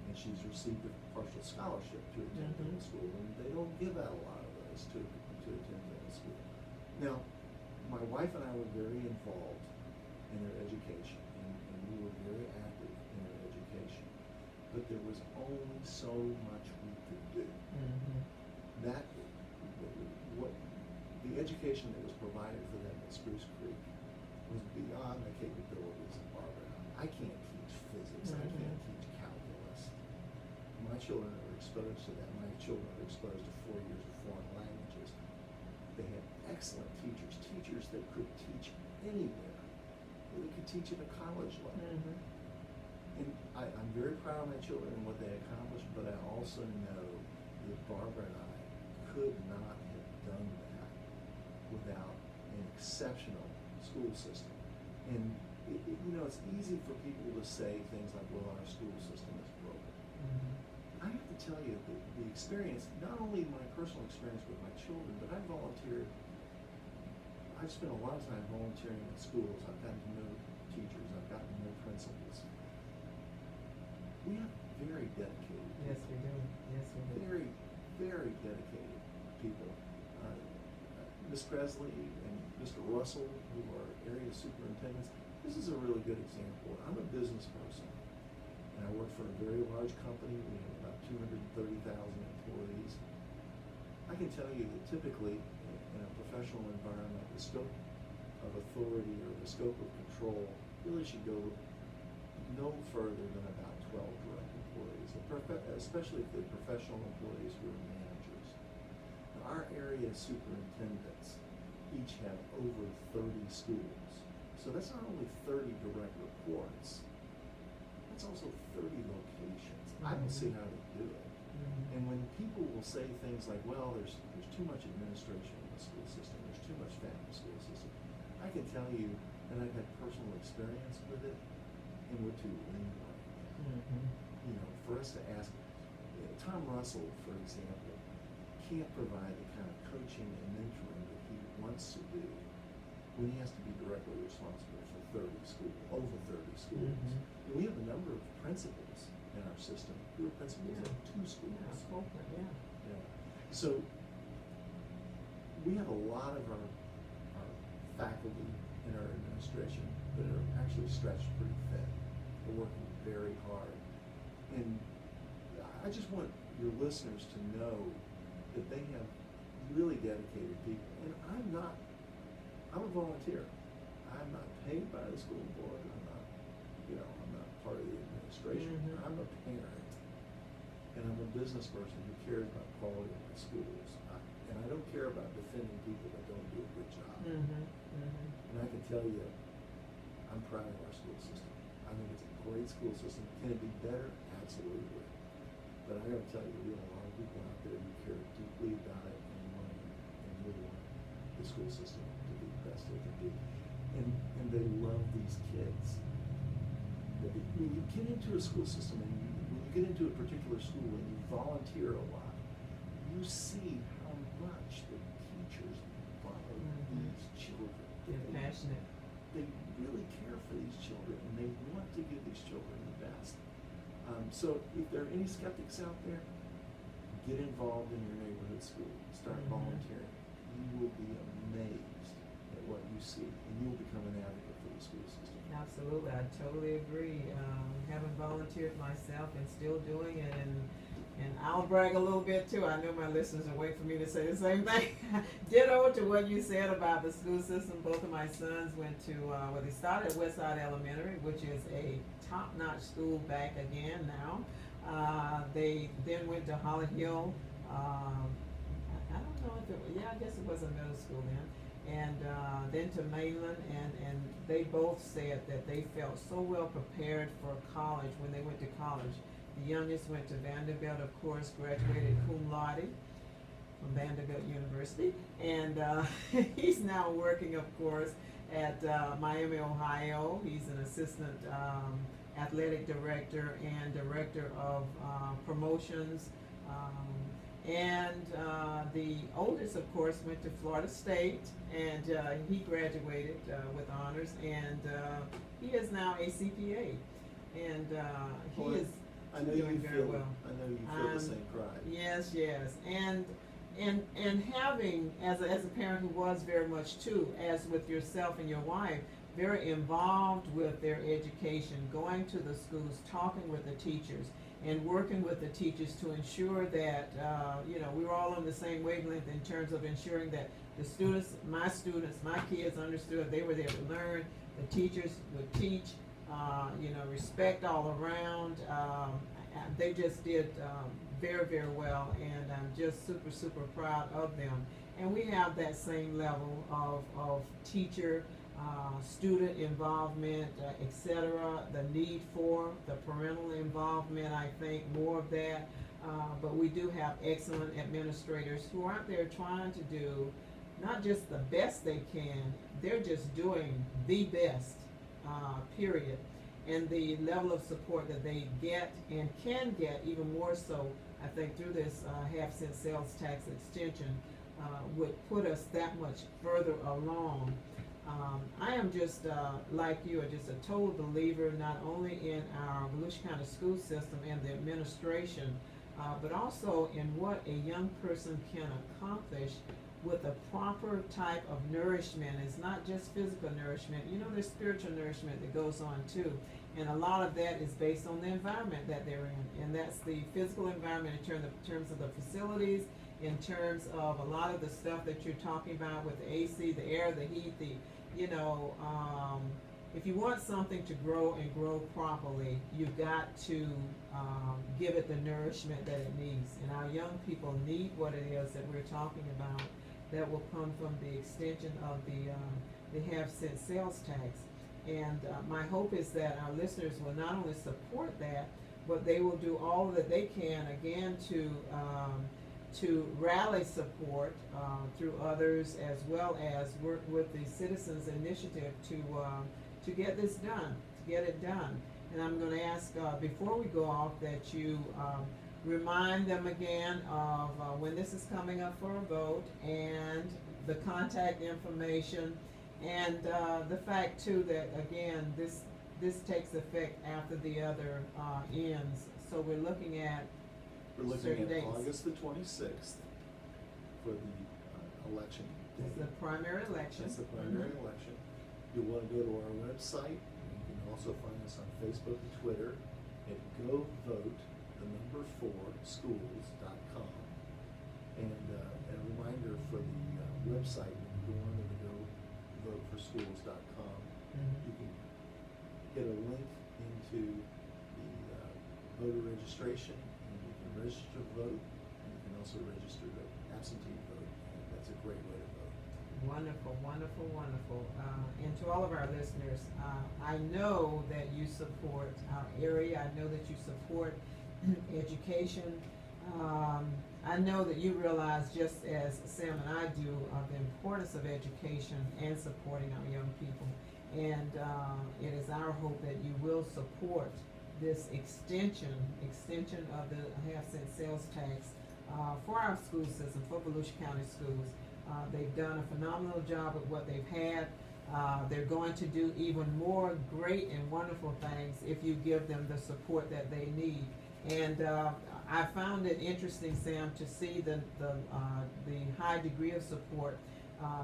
And she's received a partial scholarship to attend dental school, and they don't give out a lot of those to attend dental school. Now, my wife and I were very involved in their education, and we were very active in their education. But there was only so much we could do. That, the education that was provided for them at Spruce Creek was beyond the capabilities of Barbara and I. I can't teach physics. I can't teach calculus. My children are exposed to that. My children are exposed to 4 years of foreign languages. They had excellent teachers that could teach anywhere. They could teach at a college level. And I'm very proud of my children and what they accomplished, but I also know that Barbara and I could not have done that without an exceptional school system. And it's easy for people to say things like, well, our school system is broken. I have to tell you that the experience, not only my personal experience with my children, but I've spent a lot of time volunteering in schools. I've gotten to know teachers. I've gotten to know principals. We have very dedicated people. Yes, we do. Yes, we do. Very, very dedicated people. Ms. Presley and Mr. Russell, who are area superintendents, this is a really good example. I'm a business person, and I work for a very large company. We have about 230,000 employees. I can tell you that typically in a professional environment, the scope of authority or the scope of control really should go no further than about 12 direct employees, especially if they're professional employees who are managers. Now, our area superintendents each have over 30 schools. So that's not only 30 direct reports, that's also 30 locations. I don't see how to do it. Mhm. And when people will say things like, well, there's too much administration in the school system, there's too much family school system, I can tell you, and I've had personal experience with it, and we're too lenient. Mhm. You know, for us to ask, Tom Russell, for example, can't provide the kind of coaching and mentoring that he wants to do when he has to be directly responsible for 30 schools, over 30 schools. Mhm. And we have a number of principals in our system who are principals Yeah. at 2 schools. Yeah, Spoken, yeah. Yeah. So we have a lot of our faculty in our administration that are actually stretched pretty thin. They're working very hard. And I just want your listeners to know that they have really dedicated people. And I'm a volunteer. I'm not paid by the school board. I'm not part of the administration. Mhm. I'm a parent. And I'm a business person who cares about quality of my schools. And I don't care about defending people that don't do a good job. Mhm. Mhm. And I can tell you, I'm proud of our school system. I think it's a great school system. Can it be better? Absolutely. But I gotta tell you, we have a lot of people out there who care deeply about it and really want the school system to be the best it can be. And they love these kids. When you get into a school system and when you get into a particular school and you volunteer a lot, you see how much the teachers love Mhm. these children. They're passionate. They really care for these children and they want to give these children the best. So if there are any skeptics out there, get involved in your neighborhood school. Start Mhm. volunteering. You will be amazed at what you see, and you will become an advocate for the school system. Absolutely, I totally agree. Having volunteered myself and still doing it, and I'll brag a little bit too. I know my listeners are waiting for me to say the same thing. Ditto to what you said about the school system. Both of my sons went to, they started at Westside Elementary, which is a top-notch school back again now. They then went to Holly Hill. I don't know if it was, I guess it was a middle school then. And then to Mainland, and they both said that they felt so well prepared for college when they went to college. The youngest went to Vanderbilt, of course, graduated cum laude from Vanderbilt University, and he's now working, of course, at Miami, Ohio. He's an assistant athletic director and director of promotions. And the oldest, of course, went to Florida State, and he graduated with honors, and he is now a CPA, and he is doing very well. I know you feel the same pride. Yes, and having as a parent who was very much too, as with yourself and your wife, very involved with their education, going to the schools, talking with the teachers, and working with the teachers to ensure that we were all on the same wavelength in terms of ensuring that the students, my kids understood they were there to learn. The teachers would teach, respect all around. They just did very, very well, and I'm just super, super proud of them. And we have that same level of teacher, student involvement, etc. The need for the parental involvement, I think, more of that. But we do have excellent administrators who aren't there trying to do not just the best they can, they're just doing the best, period. And the level of support that they get and can get, even more so, I think, through this half-cent sales tax extension, would put us that much further along. I am just, like you, just a total believer not only in our Volusia County school system and the administration, but also in what a young person can accomplish with a proper type of nourishment. It's not just physical nourishment. There's spiritual nourishment that goes on too. And a lot of that is based on the environment that they're in. And that's the physical environment in terms of the facilities, in terms of a lot of the stuff that you're talking about with the AC, the air, the heat, if you want something to grow and grow properly, you've got to give it the nourishment that it needs. And our young people need what it is that we're talking about that will come from the extension of the half-cent sales tax. And my hope is that our listeners will not only support that, but they will do all that they can again to rally support through others, as well as work with the Citizens Initiative to get this done, to get it done. And I'm going to ask before we go off that you remind them again of when this is coming up for a vote, and the contact information, and the fact too that again this takes effect after the other ends. So we're looking at certain dates. August the 26th for the election. It's the primary election. It's the primary election. You'll want to go to our website. You can also find us on Facebook and Twitter at govote4schools.com. And a reminder for the website, when you go on to the govote4schools.com, you can get a link into the voter registration, and you can register to vote, and you can also register to absentee vote, and that's a great way to vote. Wonderful, wonderful, wonderful. And to all of our listeners, I know that you support our area. I know that you support education. I know that you realize, just as Sam and I do, the importance of education and supporting our young people. And it is our hope that you will support this extension of the half-cent sales tax for our school system, for Volusia County schools. They've done a phenomenal job with what they've had. They're going to do even more great and wonderful things if you give them the support that they need. And I found it interesting, Sam, to see the high degree of support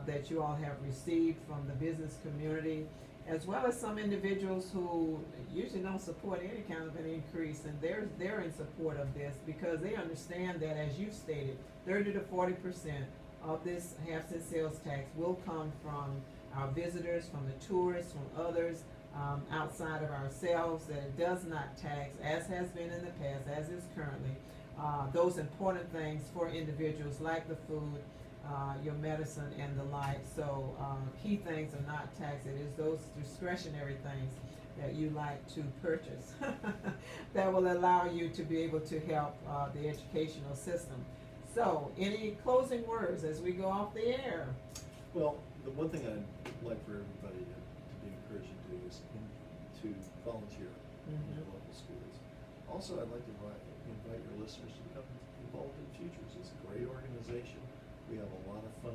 that you all have received from the business community, as well as some individuals who usually don't support any kind of an increase, and they're in support of this because they understand that, as you stated, 30 to 40% of this half-cent sales tax will come from our visitors, from the tourists, from others outside of ourselves, that it does not tax, as has been in the past, as is currently, those important things for individuals like the food, your medicine, and the like. So key things are not taxed. It is those discretionary things that you like to purchase that will allow you to be able to help the educational system. So, any closing words as we go off the air? Well, the one thing I'd like for everybody to be encouraged to do is to volunteer in your local schools. Also, I'd like to invite your listeners to become involved in Futures. It's a great organization. We have a lot of fun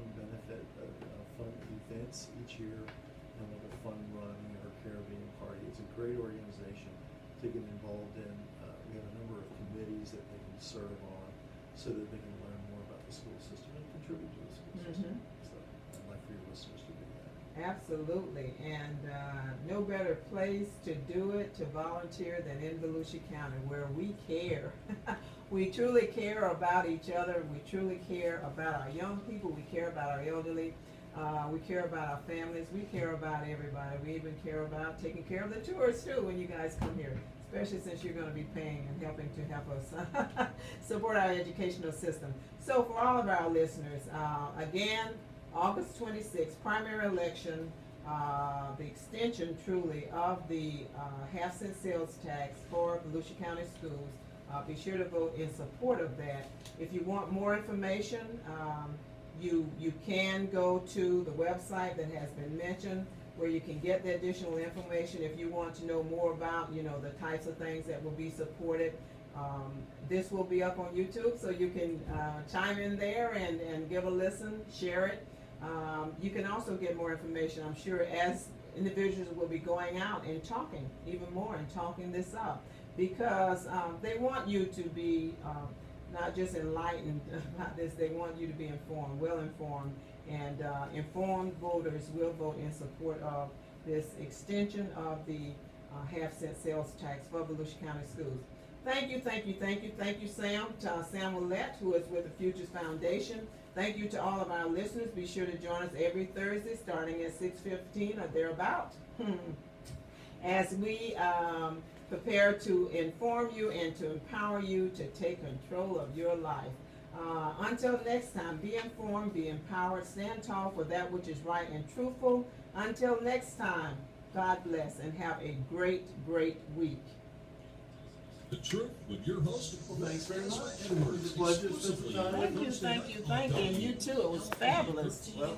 fun events each year, and like a fun run or Caribbean party. It's a great organization to get involved in. We have a number of committees that they can serve on so that they can learn more about the school system and contribute to the school system. So I'd like for your listeners to do that. Absolutely, and no better place to do it, to volunteer, than in Volusia County, where we care. We truly care about each other. We truly care about our young people. We care about our elderly. We care about our families. We care about everybody. We even care about taking care of the tourists too when you guys come here, especially since you're going to be paying and helping to help us support our educational system. So for all of our listeners, again, August 26th, primary election, the extension truly of the half-cent sales tax for Volusia County schools. Be sure to vote in support of that. If you want more information, you can go to the website that has been mentioned, where you can get the additional information if you want to know more about, the types of things that will be supported. This will be up on YouTube, so you can chime in there and give a listen, share it. You can also get more information, I'm sure, as individuals will be going out and talking even more and talking this up, because they want you to be not just enlightened about this, they want you to be informed, well informed, and informed voters will vote in support of this extension of the half-cent sales tax for Volusia County schools. Thank you, thank you, thank you, thank you, Sam, to Sam Willett, who is with the Futures Foundation. Thank you to all of our listeners. Be sure to join us every Thursday starting at 6:15 or thereabout as we prepare to inform you and to empower you to take control of your life. Until next time, be informed, be empowered, stand tall for that which is right and truthful. Until next time, God bless and have a great, great week. The Truth with your host, Well, thanks very much. Azama-Edwards, It's a pleasure to spend some exclusively time on Thank you, Thursday thank you, night thank you, on and you too, it was fabulous. Well,